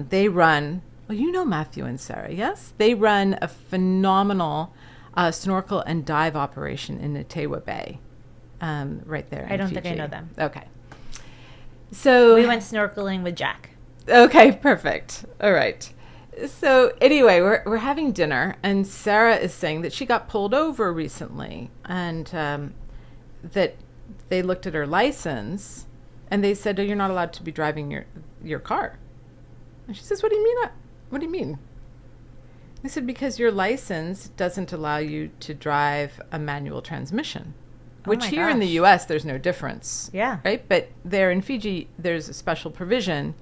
They run, well, you know Matthew and Sarah, yes? They run a phenomenal snorkel and dive operation in Ottawa Bay, right there in I don't Fiji. think I know them. Okay. So we went snorkeling with Jack. Okay, perfect. All right. So anyway, we're having dinner, and Sarah is saying that she got pulled over recently, and that they looked at her license, and they said, "Oh, you're not allowed to be driving your car." And she says, "What do you mean? What do you mean?" They said, "Because your license doesn't allow you to drive a manual transmission." Which here in the U.S., there's no difference. Yeah. Right? But there in Fiji, there's a special provision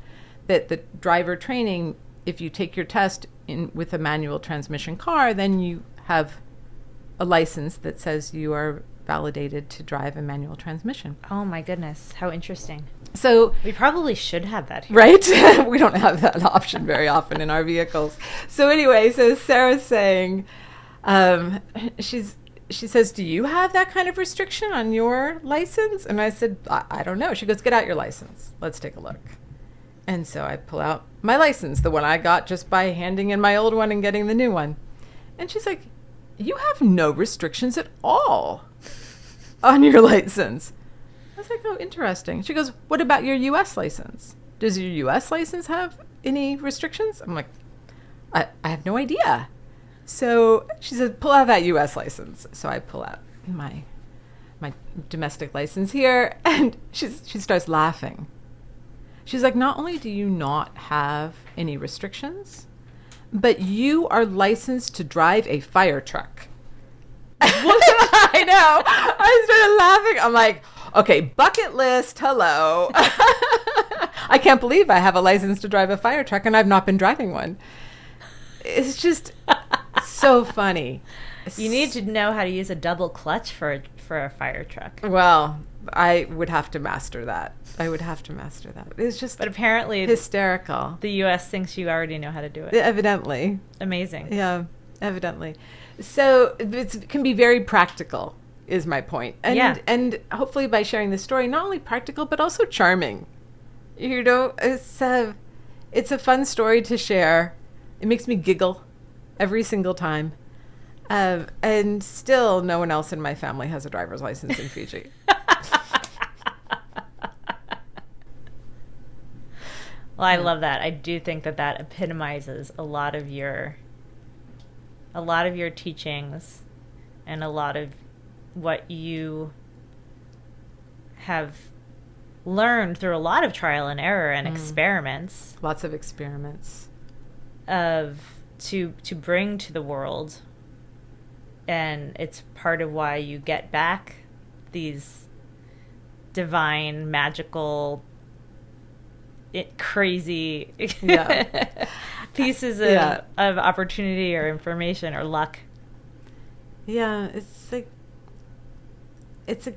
that the driver training, if you take your test with a manual transmission car, then you have a license that says you are validated to drive a manual transmission. Oh my goodness, how interesting. So We probably should have that here. right? We don't have that option very often in our vehicles. So anyway, so Sarah's saying, she says, do you have that kind of restriction on your license? And I said, I don't know. She goes, get out your license. Let's take a look. And so I pull out my license, the one I got just by handing in my old one and getting the new one. And she's like, you have no restrictions at all on your license. I was like, oh, interesting. She goes, what about your U.S. license? Does your U.S. license have any restrictions? I'm like, I have no idea. So she said, pull out that U.S. license. So I pull out my domestic license here, and she starts laughing. She's like, not only do you not have any restrictions, but you are licensed to drive a fire truck. I know. I started laughing. I'm like, okay, bucket list, hello. I can't believe I have a license to drive a fire truck and I've not been driving one. It's just so funny. You need to know how to use a double clutch for a fire truck. Well, I would have to master that. It's just But apparently hysterical. the U.S. thinks you already know how to do it. Evidently. Amazing. Yeah, evidently. So it can be very practical, is my point. And hopefully by sharing this story, not only practical, but also charming. You know, it's a fun story to share. It makes me giggle every single time. And still no one else in my family has a driver's license in Fiji. Well, I love that. I do think that epitomizes a lot of your teachings and a lot of what you have learned through a lot of trial and error and experiments. Lots of experiments. To bring to the world. And it's part of why you get back these divine, magical, crazy pieces of opportunity or information or luck. Yeah, it's like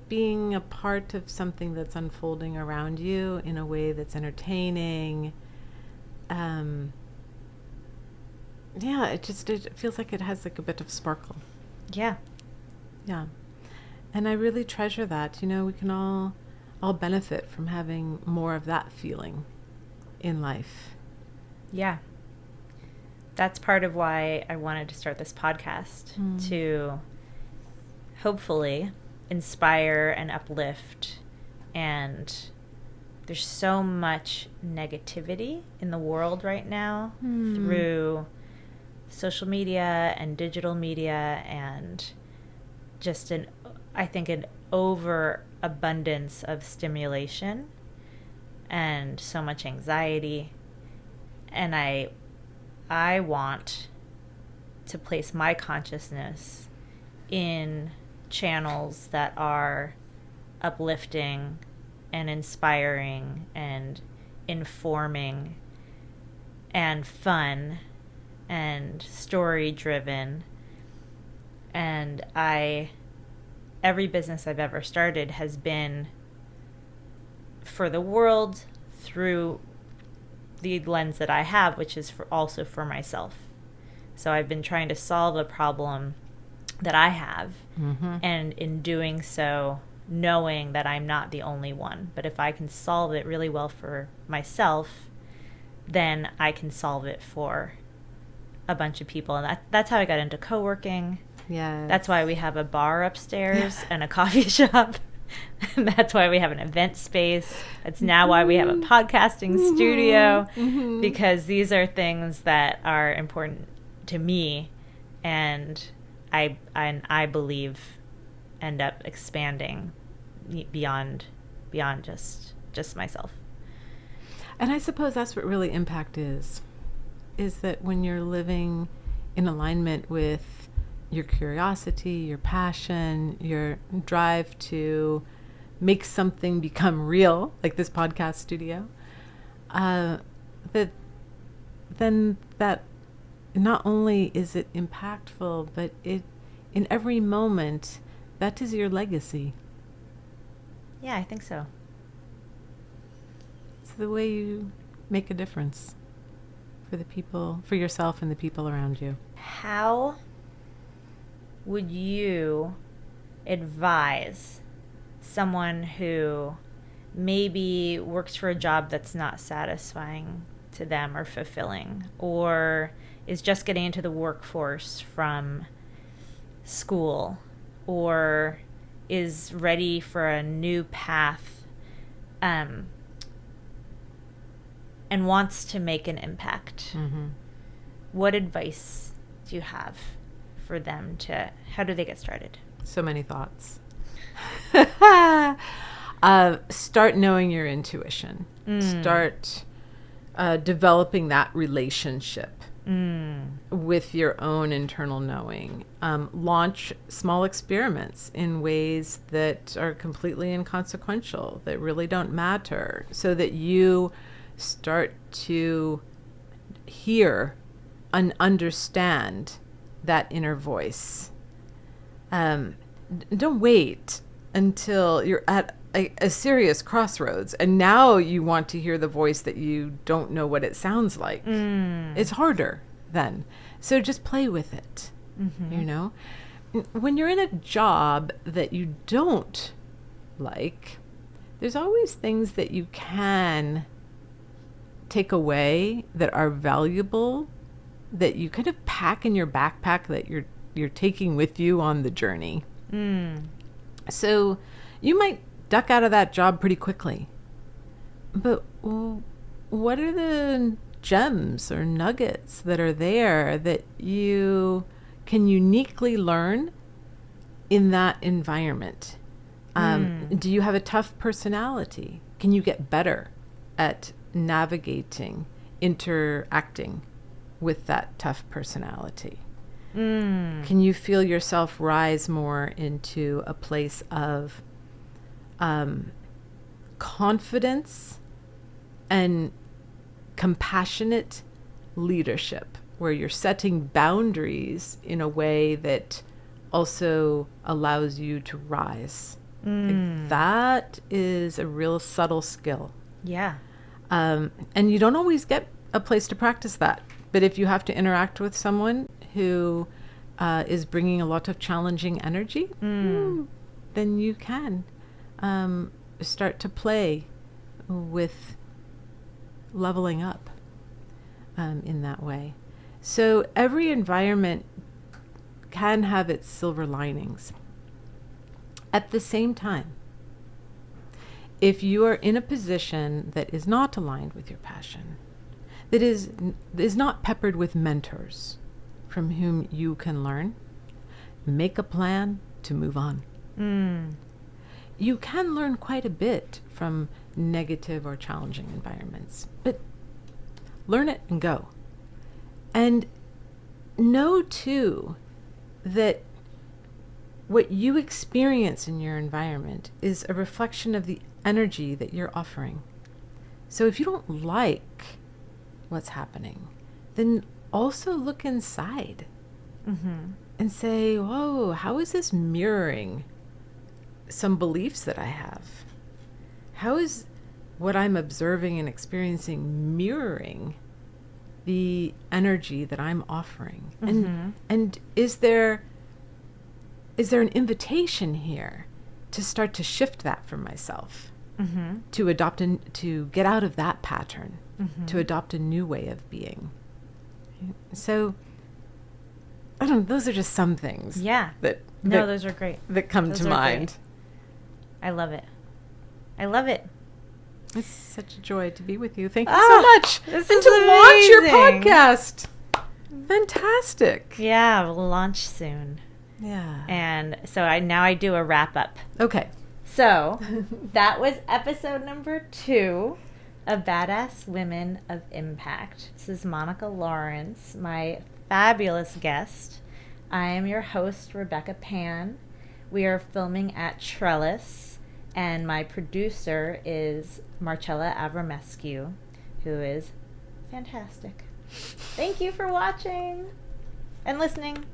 being a part of something that's unfolding around you in a way that's entertaining. It feels like it has like a bit of sparkle. Yeah. Yeah. And I really treasure that. You know, we can all benefit from having more of that feeling in life. Yeah. That's part of why I wanted to start this podcast, to hopefully inspire and uplift. And there's so much negativity in the world right now through social media and digital media, and just an overabundance of stimulation and so much anxiety. And I want to place my consciousness in channels that are uplifting and inspiring and informing and fun and story driven. And every business I've ever started has been for the world through the lens that I have, which is also for myself. So I've been trying to solve a problem that I have, and in doing so, knowing that I'm not the only one. But if I can solve it really well for myself, then I can solve it for a bunch of people. And that's how I got into co-working. Yeah. That's why we have a bar upstairs and a coffee shop. And that's why we have an event space. That's now why we have a podcasting studio, because these are things that are important to me, and I believe end up expanding beyond just myself. And I suppose that's what really impact is that when you're living in alignment with your curiosity, your passion, your drive to make something become real, like this podcast studio, then that not only is it impactful, but it in every moment that is your legacy. Yeah, I think so. It's the way you make a difference for the people, for yourself and the people around you. How would you advise someone who maybe works for a job that's not satisfying to them or fulfilling, or is just getting into the workforce from school, or is ready for a new path, and wants to make an impact? Mm-hmm. What advice do you have for them how do they get started? So many thoughts. Start knowing your intuition. Start developing that relationship with your own internal knowing. Launch small experiments in ways that are completely inconsequential, that really don't matter, so that you start to hear and understand that inner voice. Don't wait until you're at a serious crossroads and now you want to hear the voice that you don't know what it sounds like. It's harder then. So just play with it. You know, when you're in a job that you don't like, there's always things that you can take away that are valuable, that you kind of pack in your backpack, that you're taking with you on the journey. So you might duck out of that job pretty quickly. But what are the gems or nuggets that are there that you can uniquely learn in that environment? Do you have a tough personality? Can you get better at navigating, interacting with that tough personality? Can you feel yourself rise more into a place of confidence and compassionate leadership, where you're setting boundaries in a way that also allows you to rise? Like, that is a real subtle skill. Yeah. And you don't always get a place to practice that. But if you have to interact with someone who is bringing a lot of challenging energy, then you can start to play with leveling up in that way. So every environment can have its silver linings. At the same time, if you are in a position that is not aligned with your passion, that is not peppered with mentors from whom you can learn, make a plan to move on. You can learn quite a bit from negative or challenging environments, but learn it and go. And know too that what you experience in your environment is a reflection of the energy that you're offering. So if you don't like what's happening, then also look inside and say, whoa, how is this mirroring some beliefs that I have? How is what I'm observing and experiencing mirroring the energy that I'm offering? And is there an invitation here to start to shift that for myself, to adopt to get out of that pattern, to adopt a new way of being? So, I don't know, those are just some things. Yeah. Those are great. That come to mind. Great. I love it. I love it. It's such a joy to be with you. Thank you so much. This and is to launch your amazing. podcast. Fantastic. Yeah, we'll launch soon. Yeah. And so I do a wrap up. Okay. So that was episode number 2 of Badass Women of Impact. This is Monica Laurence, my fabulous guest. I am your host, Rebecca Pan. We are filming at Trellis, and my producer is Marcela Avramescu, who is fantastic. Thank you for watching and listening.